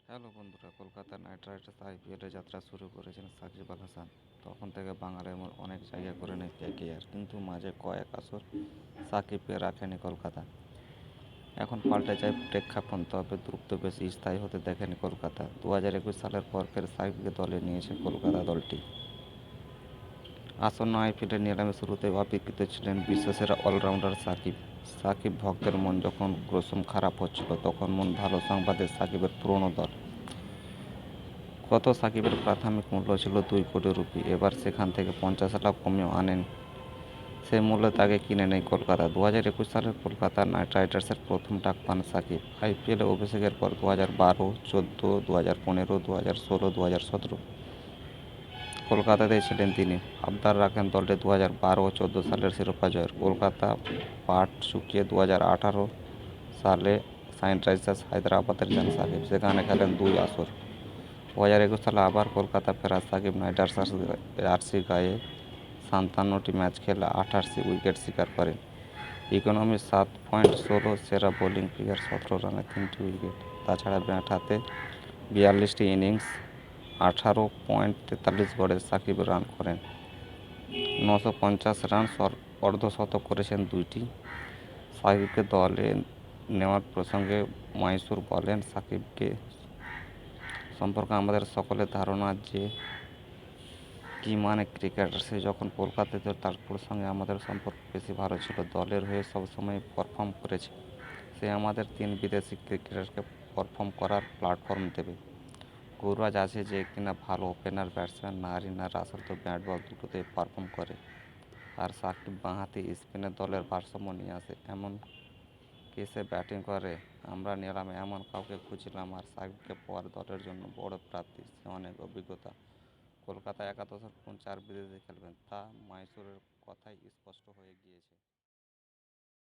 Hello বন্ধুরা, Kolkata night Riders আইপিএলের যাত্রা শুরু করেছেন সাকিব আল হাসান। তখন থেকে বাঙালির অনেক জায়গা করে নেয় কেকেআর, কিন্তু মাঝে কয়েক আসর সাকিবকে রাখেনি কলকাতা। এখন পাল্টে যায় প্রেক্ষাপট, তবে দ্রুত বেশি স্থায়ী হতে দেখেনি কলকাতা। 2021 সালের পর ফের সাকিবকে দলে নিয়েছে কলকাতা দলটি। আসন্ন আইপিএলের নিলামে শুরুতে অবিকৃত ছিলেন বিশ্বসেরা অলরাউন্ডার সাকিব। সাকিব ভক্তের মন যখন ক্রমশ খারাপ হচ্ছিল, তখন মন ভালো সংবাদে সাকিবের পুরনো দল। গত সাকিবের প্রাথমিক মূল্য ছিল 2 কোটি রুপি, এবার সেখান থেকে 50 লাখ কমিয়ে আনেন। সেই মূল্যে তাকে কিনে নেয় কলকাতা। 2021 সালে কলকাতা নাইট রাইডার্সের প্রথম ডাক পান সাকিব। আইপিএলে অভিষেকের পর 2012, 14, 2015, 2016, 2017 কলকাতাতেই ছিলেন তিনি। আবদার রাখেন দলটি 2012 ও 14 সালের শিরোপা জয়ের। কলকাতা পাট চুকিয়ে 2018 সালে সানরাইজার্স হায়দ্রাবাদের যান সাকিব, সেখানে খেলেন 2 আসর। 2021 সালে আবার কলকাতা ফেরা সাকিব নাইট রাইডার্স জার্সি গায়ে 57টি ম্যাচ খেলে 28টি উইকেট শিকার করেন। ইকোনমি 7.16, সেরা বোলিং ক্রিয়ার 17 রানে 3টি উইকেট। তাছাড়া ব্যাট হাতে 42টি ইনিংস 18.43 গড়ে সাকিব রান করেন 950 রান, অর্ধশতক করেছেন 2টি। সাকিবকে দলে নেওয়ার প্রসঙ্গে মাইসুর বলেন, সাকিবকে সম্পর্কে আমাদের সকলের ধারণা যে কি মানে ক্রিকেটার। সে যখন কলকাতায় ছিল তার সঙ্গে আমাদের সম্পর্ক বেশি ভালো ছিল। দলের হয়ে সবসময় পারফর্ম করেছে। সে আমাদের 3 বিদেশি ক্রিকেটারকে পারফর্ম করার প্ল্যাটফর্ম দেবে। গুরবাজ আছে যে কিনা ভালো ওপেনার ব্যাটসম্যান, নারিন আর রাসেল তো ব্যাট বল দুটোতেই পারফর্ম করে। আর সাকিব বাঁহাতি স্পিনের দলের ভারসাম্য নিয়ে আসে। এমন কে সে ব্যাটিং করে, আমরা নিলামে এমন কাউকে খুঁজছিলাম, আর সাকিবকে পাওয়ার দলের জন্য বড় প্রাপ্তি। সে অনেক অভিজ্ঞতা। কলকাতায় একাদশের কোন 4 বিদেশি খেলবেন তা মাইসুরের কথাই স্পষ্ট হয়ে গিয়েছে।